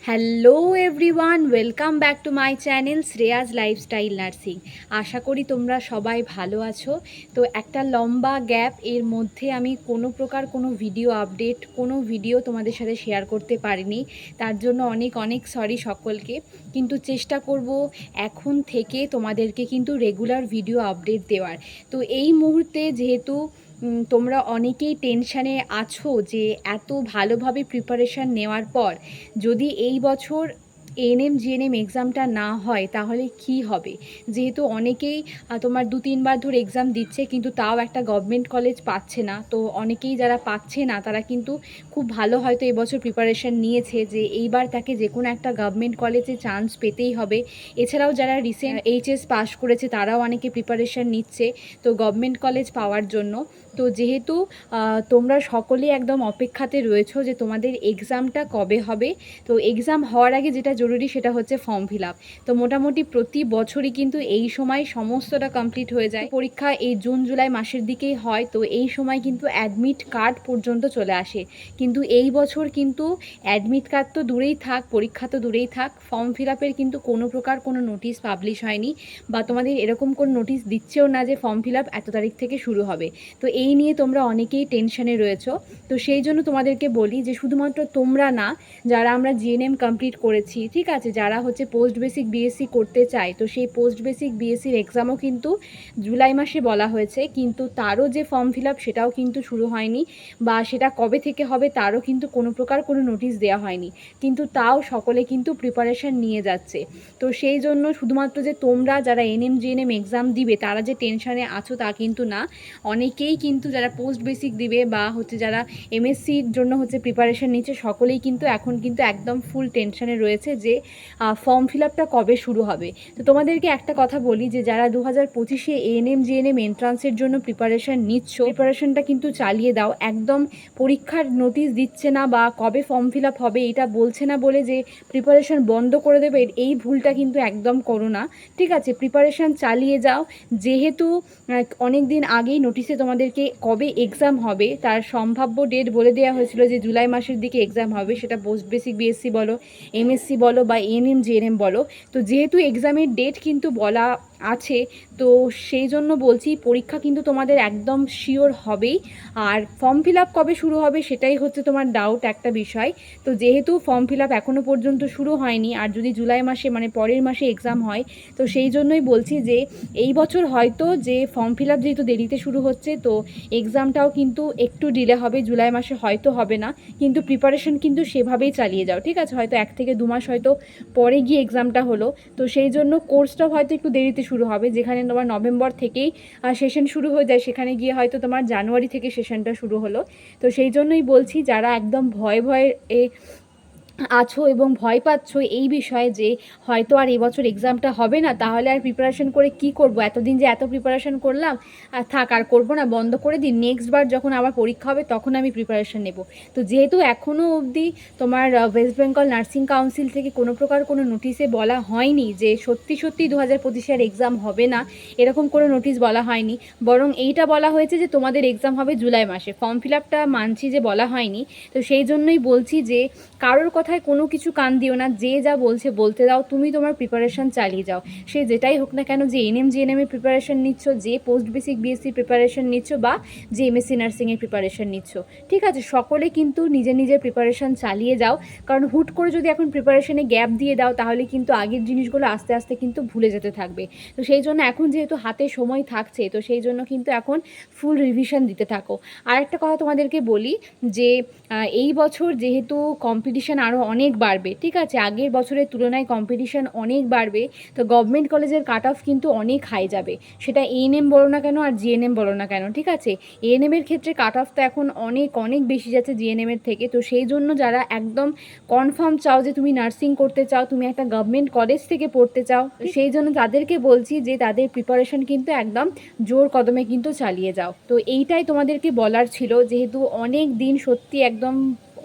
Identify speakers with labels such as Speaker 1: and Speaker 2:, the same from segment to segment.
Speaker 1: Hello everyone, welcome back to my channel Shreya's lifestyle nursing. আশা করি তোমরা সবাই ভালো আছো। তো একটা লম্বা গ্যাপ এর মধ্যে আমি কোনো প্রকার কোনো ভিডিও আপডেট কোনো ভিডিও তোমাদের সাথে শেয়ার করতে পারিনি, তার জন্য অনেক অনেক সরি সকলকে। কিন্তু চেষ্টা করব এখন থেকে তোমাদেরকে কিন্তু রেগুলার ভিডিও আপডেট দেওয়ার। তো এই মুহূর্তে যেহেতু তোমরা অনেকেই টেনশানে আছো যে এত ভালোভাবে প্রিপারেশান নেওয়ার পর যদি এই বছর এএনএম জিএনএম এক্সামটা না হয় তাহলে কি হবে। যেহেতু অনেকেই তোমার 2-3 বার ধরে এক্সাম দিচ্ছে কিন্তু তাও একটা গভর্নমেন্ট কলেজ পাচ্ছে না, তো অনেকেই যারা পাচ্ছে না তারা কিন্তু খুব ভালো হয়তো এবছর প্রিপারেশান নিয়েছে যে এইবার তাকে যে কোনো একটা গভর্নমেন্ট কলেজে চান্স পেতেই হবে। এছাড়াও যারা রিসেন্ট এইচএস পাস করেছে তারাও অনেকে প্রিপারেশান নিচ্ছে তো গভর্নমেন্ট কলেজ পাওয়ার জন্য। তো যেহেতু তোমরা সকলেই একদম অপেক্ষাতে রয়েছো যে তোমাদের এক্সামটা কবে হবে। তো এক্সাম হওয়ার আগে যেটা জরুরি সেটা হচ্ছে ফর্ম ফিল আপ। তো মোটামুটি প্রতি বছরই কিন্তু এই সময় সমস্তটা কমপ্লিট হয়ে যায়। পরীক্ষা এই জুন জুলাই মাসের দিকেই হয়, তো এই সময় কিন্তু অ্যাডমিট কার্ড পর্যন্ত চলে আসে। কিন্তু এই বছর কিন্তু অ্যাডমিট কার্ড তো দূরেই থাক, পরীক্ষা তো দূরেই থাক, ফর্ম ফিল আপের কিন্তু কোনো প্রকার কোনো নোটিশ পাবলিশ হয়নি বা তোমাদের এরকম কোনো নোটিশ দিচ্ছেও না যে ফর্ম ফিল আপ এত তারিখ থেকে শুরু হবে। তো এই নিয়ে তোমরা অনেকেই টেনশনে রয়েছো। তো সেই জন্য তোমাদেরকে বলি যে শুধুমাত্র তোমরা না, যারা আমরা জিএনএম কমপ্লিট করেছি, ঠিক আছে, যারা হচ্ছে পোস্ট বেসিক বিএসসি করতে চায়, তো সেই পোস্ট বেসিক বিএসসির এক্সামও কিন্তু জুলাই মাসে বলা হয়েছে, কিন্তু তারও যে ফর্ম ফিল আপ সেটাও কিন্তু শুরু হয়নি বা সেটা কবে থেকে হবে তারও কিন্তু কোনো প্রকার কোনো নোটিশ দেওয়া হয়নি। কিন্তু তাও সকলে কিন্তু প্রিপারেশান নিয়ে যাচ্ছে। তো সেই জন্য শুধুমাত্র যে তোমরা যারা এনএম জিএনএম এক্সাম দিবে তারা যে টেনশানে আছো তা কিন্তু না। অনেকেই কিন্তু যারা পোস্ট বেসিক দিবে বা হচ্ছে যারা এমএসসির জন্য হচ্ছে প্রিপারেশান নিচ্ছে সকলেই কিন্তু এখন কিন্তু একদম ফুল টেনশনে রয়েছে যে ফর্ম ফিল আপটা কবে শুরু হবে। তো তোমাদেরকে একটা কথা বলি যে যারা 2025-এ এএনএম জিএনএম এন্ট্রান্সের জন্য প্রিপারেশান নিচ্ছ, প্রিপারেশানটা কিন্তু চালিয়ে দাও। একদম পরীক্ষার নোটিশ দিচ্ছে না বা কবে ফর্ম ফিল আপ হবে এটা বলছে না বলে যে প্রিপারেশান বন্ধ করে দেবে, এই ভুলটা কিন্তু একদম করো না, ঠিক আছে। প্রিপারেশান চালিয়ে যাও। যেহেতু অনেক দিন আগেই নোটিশে তোমাদেরকে কবে এক্সাম হবে তার সম্ভাব্য ডেট বলে দেওয়া হয়েছিল যে জুলাই মাসের দিকে এক্সাম হবে, সেটা পোস্ট বেসিক বিএসসি বলো, এমএসসি বলো বা এএনএম জিএনএম বলো। তো যেহেতু এক্সামের ডেট কিন্তু বলা আছে, তো সেই জন্য বলছি পরীক্ষা কিন্তু তোমাদের একদম শিওর হবেই। আর ফর্ম ফিল আপ কবে শুরু হবে সেটাই হচ্ছে তোমার ডাউট একটা বিষয়। তো যেহেতু ফর্ম ফিল আপ এখনও পর্যন্ত শুরু হয়নি, আর যদি জুলাই মাসে মানে পরের মাসে এক্সাম হয়, তো সেই জন্যই বলছি যে এই বছর হয়তো যে ফর্ম ফিল আপ যেহেতু দেরিতে শুরু হচ্ছে তো এক্সামটাও কিন্তু একটু ডিলে হবে, জুলাই মাসে হয়তো হবে না, কিন্তু প্রিপারেশন কিন্তু সেভাবেই চালিয়ে যাও, ঠিক আছে। হয়তো 1 থেকে 2 মাস হয়তো পরে গিয়ে এক্সামটা হলো, তো সেই জন্য কোর্সটাও হয়তো একটু দেরিতে শুরু হবে। যেখানে তোমার নভেম্বর থেকেই সেশন শুরু হয়ে যায়, সেখানে গিয়ে হয়তো তোমার জানুয়ারি থেকে সেশনটা শুরু হলো। তো সেই জন্যই বলছি যারা একদম ভয়ে ভয়ে আছো এবং ভয় পাচ্ছ এই বিষয়ে যে হয়তো আর এবছর এক্সামটা হবে না, তাহলে আর প্রিপারেশন করে কি করব, এতদিন যে এত প্রিপারেশন করলাম আর থাক আর করবো না, বন্ধ করে দিই, নেক্সট বার যখন আবার পরীক্ষা হবে তখন আমি প্রিপারেশন নেব। তো যেহেতু এখনও অবধি তোমার ওয়েস্ট বেঙ্গল নার্সিং কাউন্সিল থেকে কোনো প্রকার কোনো নোটিশে বলা হয়নি যে সত্যি সত্যি 2025-এর এক্সাম হবে না, এরকম কোনো নোটিশ বলা হয়নি, বরং এইটা বলা হয়েছে যে তোমাদের এক্সাম হবে জুলাই মাসে। ফর্ম ফিল আপটা মানছি যে বলা হয়নি, তো সেই জন্যই বলছি যে কারোর কথায় কোনো কিছু কান দিও না, যে যা বলছে বলতে দাও, তুমি তোমার প্রিপারেশান চালিয়ে যাও। সে যেটাই হোক না কেন, যে এনএম জিএনএমের প্রিপারেশান নিচ্ছ, যে পোস্ট বেসিক বিএসসির প্রিপারেশান নিচ্ছ বা যে এমএসসি নার্সিংয়ের প্রিপারেশান নিচ্ছ, ঠিক আছে, সকলে কিন্তু নিজের নিজের প্রিপারেশান চালিয়ে যাও। কারণ হুট করে যদি এখন প্রিপারেশানে গ্যাপ দিয়ে দাও তাহলে কিন্তু আগের জিনিসগুলো আস্তে আস্তে কিন্তু ভুলে যেতে থাকবে। তো সেই জন্য এখন যেহেতু হাতে সময় থাকছে, তো সেই জন্য কিন্তু এখন ফুল রিভিশন দিতে থাকো। আর একটা কথা তোমাদেরকে বলি যে এই বছর যেহেতু কম্পিটিশান আরও অনেক বাড়বে, ঠিক আছে, আগের বছরের তুলনায় কম্পিটিশান অনেক বাড়বে, তো গভর্নমেন্ট কলেজের কাট অফ কিন্তু অনেক হাই যাবে, সেটা এএনএম বলো না কেন আর জিএনএম বলো না কেন, ঠিক আছে। এএনএমের ক্ষেত্রে কাট অফ তো এখন অনেক অনেক বেশি যাচ্ছে জিএনএমের থেকে। তো সেই জন্য যারা একদম কনফার্ম চাও যে তুমি নার্সিং করতে চাও, তুমি একটা গভর্নমেন্ট কলেজ থেকে পড়তে চাও, সেই জন্য তাদেরকে বলছি যে তাদের প্রিপারেশন কিন্তু একদম জোর কদমে কিন্তু চালিয়ে যাও। তো এইটাই তোমাদেরকে বলার ছিল, যেহেতু অনেক দিন সত্যি একদম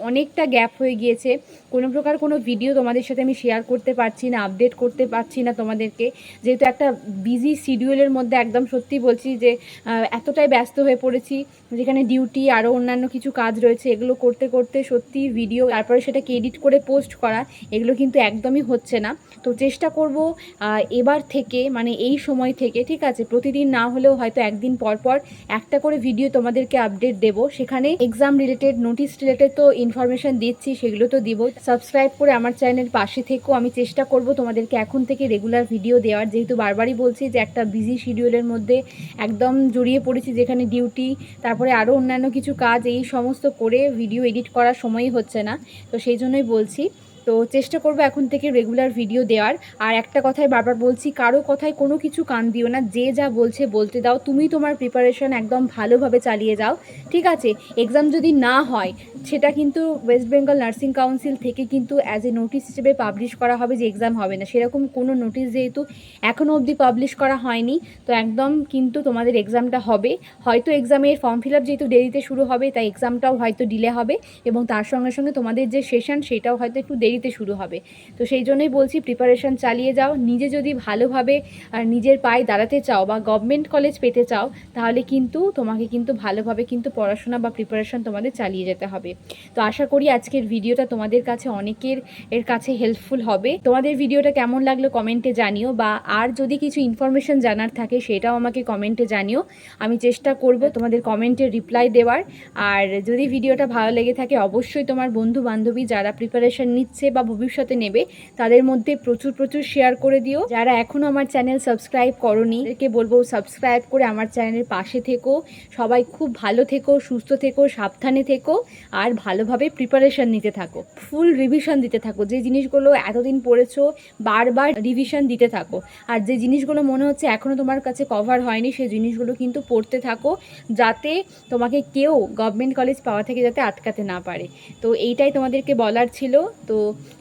Speaker 1: অনেকটা গ্যাপ হয়ে গিয়েছে, কোনো প্রকার কোনো ভিডিও তোমাদের সাথে আমি শেয়ার করতে পারছি না, আপডেট করতে পারছি না তোমাদেরকে, যেহেতু একটা বিজি শিডিউলের মধ্যে একদম সত্যি বলছি যে এতটাই ব্যস্ত হয়ে পড়েছি, যেখানে ডিউটি আরও অন্যান্য কিছু কাজ রয়েছে, এগুলো করতে করতে সত্যি ভিডিও তারপরে সেটাকে এডিট করে পোস্ট করা এগুলো কিন্তু একদমই হচ্ছে না। তো চেষ্টা করব এবার থেকে, মানে এই সময় থেকে, ঠিক আছে, প্রতিদিন না হলেও হয়তো একদিন পর পর একটা করে ভিডিও তোমাদেরকে আপডেট দেব। সেখানে এক্সাম রিলেটেড, নোটিস রিলেটেড তো ইনফরমেশান দিচ্ছি, সেগুলো তো দিব। সাবস্ক্রাইব করে আমার চ্যানেলের পাশে থেকেও, আমি চেষ্টা করব তোমাদেরকে এখন থেকে রেগুলার ভিডিও দেওয়ার, যেহেতু বারবারই বলছি যে একটা বিজি শিডিউলের মধ্যে একদম জড়িয়ে পড়েছি, যেখানে ডিউটি তারপরে আরও অন্যান্য কিছু কাজ, এই সমস্ত করে ভিডিও এডিট করার সময়ই হচ্ছে না। তো সেই জন্যই বলছি, তো চেষ্টা করবো এখন থেকে রেগুলার ভিডিও দেওয়ার। আর একটা কথাই বারবার বলছি, কারো কথায় কোনো কিছু কান দিও না, যে যা বলছে বলতে দাও, তুমি তোমার প্রিপারেশন একদম ভালোভাবে চালিয়ে যাও, ঠিক আছে। এক্সাম যদি না হয় সেটা কিন্তু ওয়েস্ট বেঙ্গল নার্সিং কাউন্সিল থেকে কিন্তু অ্যাজ এ নোটিশ হিসেবে পাবলিশ করা হবে যে এক্সাম হবে না, সেরকম কোনো নোটিশ যেহেতু এখনও অবধি পাবলিশ করা হয়নি, তো একদম কিন্তু তোমাদের এক্সামটা হবে। হয়তো এক্সামের ফর্ম ফিল আপ যেহেতু দেরিতে শুরু হবে, তাই এক্সামটাও হয়তো ডিলে হবে, এবং তার সঙ্গে সঙ্গে তোমাদের যে সেশন সেটাও হয়তো একটু দেরিতে শুরু হবে। তো সেই জন্যই বলছি, প্রিপারেশান চালিয়ে যাও। নিজে যদি ভালোভাবে আর নিজের পায়ে দাঁড়াতে চাও বা গভর্নমেন্ট কলেজ পেতে চাও, তাহলে কিন্তু তোমাকে কিন্তু ভালোভাবে কিন্তু পড়াশোনা বা প্রিপারেশান তোমাদের চালিয়ে যেতে হবে। তো আশা করি আজকের ভিডিওটা তোমাদের কাছে এর কাছে হেল্পফুল হবে। তোমাদের ভিডিওটা কেমন লাগলো কমেন্টে জানিও, বা আর যদি কিছু ইনফরমেশান জানার থাকে সেটাও আমাকে কমেন্টে জানিও, আমি চেষ্টা করব তোমাদের কমেন্টের রিপ্লাই দেওয়ার। আর যদি ভিডিওটা ভালো লেগে থাকে, অবশ্যই তোমার বন্ধু বান্ধবী যারা প্রিপারেশান নিচ্ছে বা ভবিষ্যতে নেবে তাদের মধ্যে প্রচুর প্রচুর শেয়ার করে দিও। যারা এখনও আমার চ্যানেল সাবস্ক্রাইব করোনি তাদেরকে বলবো সাবস্ক্রাইব করে আমার চ্যানেলের পাশে থেকো। সবাই খুব ভালো থেকো, সুস্থ থেকো, সাবধানে থেকো, আর ভালোভাবে প্রিপারেশান নিতে থাকো, ফুল রিভিশন দিতে থাকো। যে জিনিসগুলো এতদিন পড়েছো বারবার রিভিশন দিতে থাকো, আর যে জিনিসগুলো মনে হচ্ছে এখনও তোমার কাছে কভার হয়নি সেই জিনিসগুলো কিন্তু পড়তে থাকো, যাতে তোমাকে কেউ গভর্নমেন্ট কলেজ পাওয়া থেকে যাতে আটকাতে না পারে। তো এইটাই তোমাদেরকে বলার ছিল। তো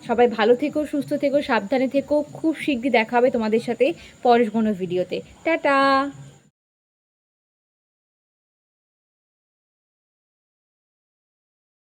Speaker 1: সবাই ভালো থেকো, সুস্থ থেকো, সাবধানে থেকো। খুব শীঘ্রই দেখা হবে তোমাদের সাথে পরের কোনো ভিডিওতে। টাটা।